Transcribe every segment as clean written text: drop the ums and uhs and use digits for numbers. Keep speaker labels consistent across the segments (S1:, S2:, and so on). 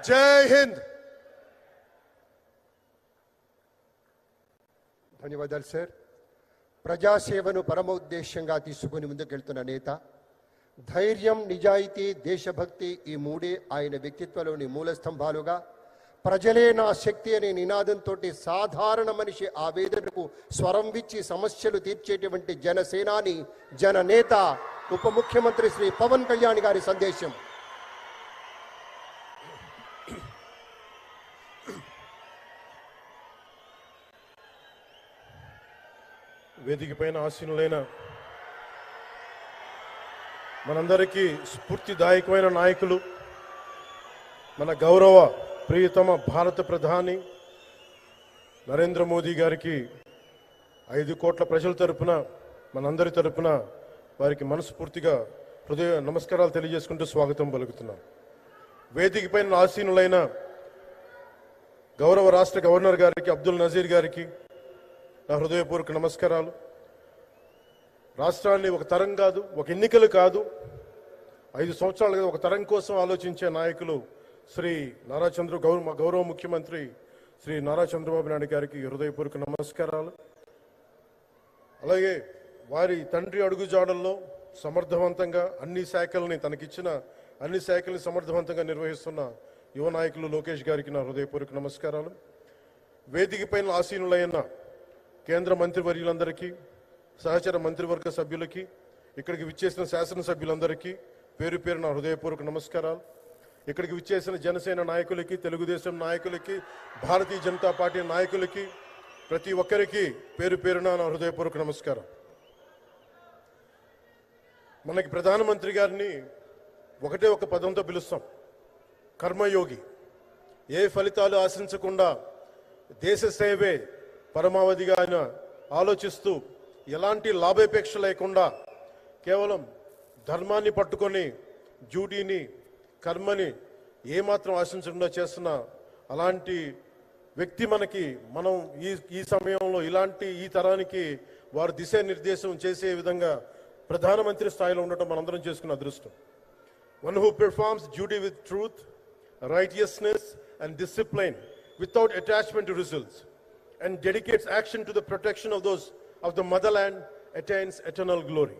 S1: జై హింద్. ధన్యవాదాలు సార్. ప్రజాసేవను పరమోద్దేశ్యంగా తీసుకుని ముందుకెళ్తున్న నేత, ధైర్యం, నిజాయితీ, దేశభక్తి ఈ మూడే ఆయన వ్యక్తిత్వంలోని మూల స్తంభాలుగా, ప్రజలే నా శక్తి అనే నినాదంతో సాధారణ మనిషి ఆవేదనకు స్వరం విచ్చి సమస్యలు తీర్చేటువంటి జనసేనాని, జననేత, ఉప ముఖ్యమంత్రి శ్రీ పవన్ కళ్యాణ్ గారి సందేశం.
S2: వేదిక పైన ఆసీనులైన మనందరికీ స్ఫూర్తిదాయకమైన నాయకులు, మన గౌరవ ప్రియతమ భారత ప్రధాని నరేంద్ర మోదీ గారికి 5 కోట్ల ప్రజల తరపున, మనందరి తరపున వారికి మనస్ఫూర్తిగా హృదయ నమస్కారాలు తెలియజేసుకుంటూ స్వాగతం పలుకుతున్నాం. వేదిక పైన ఆసీనులైన గౌరవ రాష్ట్ర గవర్నర్ గారికి, అబ్దుల్ నజీర్ గారికి నా హృదయపూర్వక నమస్కారాలు. రాష్ట్రాన్ని ఒక తరం కాదు, ఒక ఎన్నికలు కాదు, 5 సంవత్సరాలుగా ఒక తరం కోసం ఆలోచించే నాయకులు శ్రీ నారా గౌరవ ముఖ్యమంత్రి శ్రీ నారా చంద్రబాబు నాయుడు గారికి హృదయపూర్వక నమస్కారాలు. అలాగే వారి తండ్రి అడుగుజాడల్లో సమర్థవంతంగా తనకిచ్చిన అన్ని శాఖల్ని సమర్థవంతంగా నిర్వహిస్తున్న యువ నాయకులు లోకేష్ గారికి నా హృదయపూర్వక నమస్కారాలు. వేదిక పైన ఆసీనులైన కేంద్ర మంత్రివర్యులందరికీ, సహచర మంత్రివర్గ సభ్యులకి, ఇక్కడికి విచ్చేసిన శాసనసభ్యులందరికీ పేరు పేరు నా హృదయపూర్వక నమస్కారాలు. ఇక్కడికి విచ్చేసిన జనసేన నాయకులకి, తెలుగుదేశం నాయకులకి, భారతీయ జనతా పార్టీ నాయకులకి, ప్రతి ఒక్కరికి పేరు పేరున నా హృదయపూర్వక నమస్కారం. మనకి ప్రధానమంత్రి గారిని ఒకటే ఒక పదంతో పిలుస్తాం, కర్మయోగి. ఏ ఫలితాలు ఆశించకుండా దేశ సేవే పరమావధిగా ఆయన ఆలోచిస్తూ, ఎలాంటి లాభాపేక్ష లేకుండా కేవలం ధర్మాన్ని పట్టుకొని డ్యూటీని, కర్మని ఏమాత్రం ఆశించకుండా చేస్తున్న అలాంటి వ్యక్తి మనం ఈ సమయంలో ఈ తరానికి వారు దిశానిర్దేశం చేసే విధంగా ప్రధానమంత్రి స్థాయిలో ఉండటం మనందరం చేసుకున్న అదృష్టం. One who performs duty with truth, righteousness and discipline without attachment to results and dedicates action to the protection of those of the motherland attains eternal glory.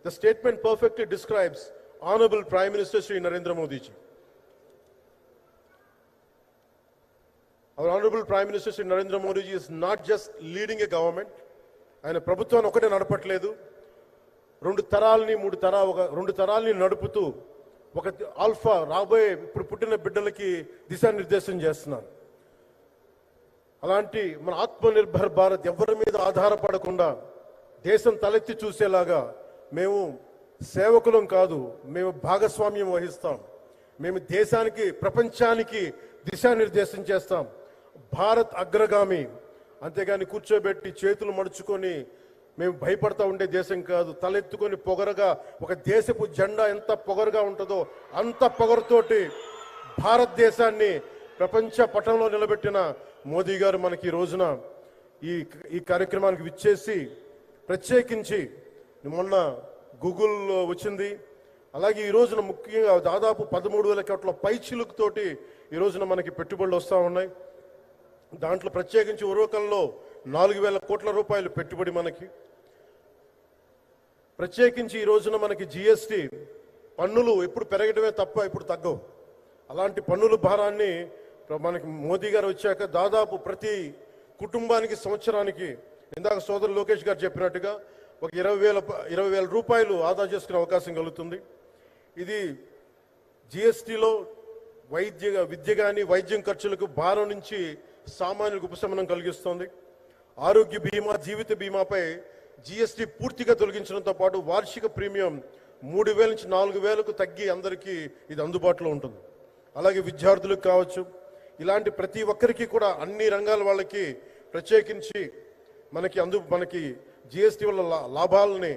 S2: The statement perfectly describes Honorable Prime Minister Shri Narendra Modi ji. Our Honorable Prime Minister Shri Narendra Modi ji is not just leading a government. ఆయన ప్రభుత్వాన్ని ఒకటే నడపట్లేదు, 2 తరాలని 2 తరాలని నడుపుతూ ఒక alpha రాబోయే ఇప్పుడు పుట్టిన బిడ్డలకి దిశానిర్దేశం చేస్తున్నారు. అలాంటి మన ఆత్మనిర్భర్ భారత్ ఎవరి మీద ఆధారపడకుండా దేశం తలెత్తి చూసేలాగా మేము సేవకులం కాదు, మేము భాగస్వామ్యం వహిస్తాం. మేము దేశానికి, ప్రపంచానికి దిశానిర్దేశం చేస్తాం. భారత్ అగ్రగామి, అంతేగాని కూర్చోబెట్టి చేతులు మడుచుకొని మేము భయపడతా ఉండే దేశం కాదు. తలెత్తుకొని పొగరగా, ఒక దేశపు జెండా ఎంత పొగరుగా ఉంటుందో అంత పొగరుతోటి భారతదేశాన్ని ప్రపంచ పటంలో నిలబెట్టిన మోదీ గారు మనకి ఈ రోజున ఈ కార్యక్రమానికి విచ్చేసి, ప్రత్యేకించి మొన్న గూగుల్ వచ్చింది, అలాగే ఈ రోజున ముఖ్యంగా దాదాపు 13,000 కోట్ల పైచిలుకుతోటి ఈ రోజున మనకి పెట్టుబడులు వస్తూ ఉన్నాయి. దాంట్లో ప్రత్యేకించి ఉరవకంలో 4,000 కోట్ల రూపాయలు పెట్టుబడి మనకి. ప్రత్యేకించి ఈ రోజున మనకి జిఎస్టి పన్నులు ఎప్పుడు పెరగడమే తప్ప ఇప్పుడు తగ్గవు. అలాంటి పన్నుల భారాన్ని మనకి మోదీ గారు వచ్చాక దాదాపు ప్రతి కుటుంబానికి సంవత్సరానికి, ఇందాక సోదరు లోకేష్ గారు చెప్పినట్టుగా, ఒక 20,000 రూపాయలు ఆదా చేసుకునే అవకాశం కలుగుతుంది. ఇది జిఎస్టిలో విద్య కానీ వైద్యం ఖర్చులకు భారం నుంచి సామాన్యులకు ఉపశమనం కలిగిస్తుంది. ఆరోగ్య బీమా, జీవిత బీమాపై జిఎస్టి పూర్తిగా తొలగించడంతో పాటు వార్షిక ప్రీమియం 3,000 నుంచి 4,000కు తగ్గి అందరికీ ఇది అందుబాటులో ఉంటుంది. అలాగే విద్యార్థులకు కావచ్చు, ఇలాంటి ప్రతి ఒక్కరికి కూడా అన్ని రంగాల వాళ్ళకి ప్రత్యేకించి మనకి జిఎస్టి వల్ల లాభాలని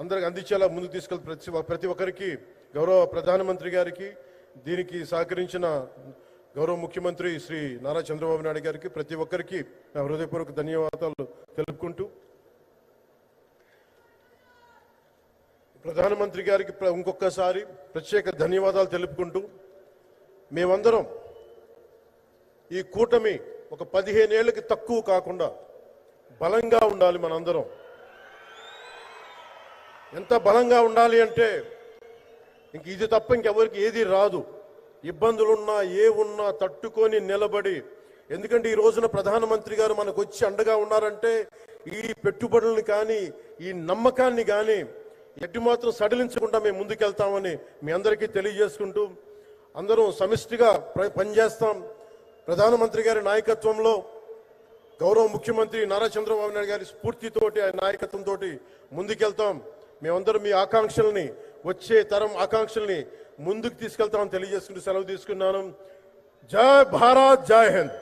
S2: అందరికి అందించేలా ముందుకు తీసుకెళ్తే ప్రతి ఒక్కరికి, గౌరవ ప్రధానమంత్రి గారికి, దీనికి సహకరించిన గౌరవ ముఖ్యమంత్రి శ్రీ నారా చంద్రబాబు నాయుడు గారికి, ప్రతి ఒక్కరికి నా హృదయపూర్వక ధన్యవాదాలు తెలుపుకుంటూ, ప్రధానమంత్రి గారికి ఇంకొకసారి ప్రత్యేక ధన్యవాదాలు తెలుపుకుంటూ, మేమందరం ఈ కూటమి ఒక 15 ఏళ్ళకి తక్కువ కాకుండా బలంగా ఉండాలి. మనందరం ఎంత బలంగా ఉండాలి అంటే ఇంక ఇది తప్ప ఇంకెవరికి ఏది రాదు. ఇబ్బందులున్నా ఏ ఉన్నా తట్టుకొని నిలబడి, ఎందుకంటే ఈ రోజున ప్రధానమంత్రి గారు మనకు వచ్చి అండగా ఉన్నారంటే ఈ పెట్టుబడులను కానీ ఈ నమ్మకాన్ని కానీ ఎట్టి మాత్రం సడలించకుండా మేము ముందుకెళ్తామని మీ అందరికీ తెలియజేసుకుంటూ, అందరం సమిష్టిగా పనిచేస్తాం. ప్రధానమంత్రి గారి నాయకత్వంలో గౌరవ ముఖ్యమంత్రి నారా చంద్రబాబు నాయుడు గారి స్ఫూర్తితోటి, ఆయన నాయకత్వంతో ముందుకెళ్తాం. మేమందరం మీ ఆకాంక్షల్ని, వచ్చే తరం ఆకాంక్షల్ని ముందుకు తీసుకెళ్తామని తెలియజేసుకుంటూ సెలవు తీసుకున్నాను. జై భారత్, జై హింద్.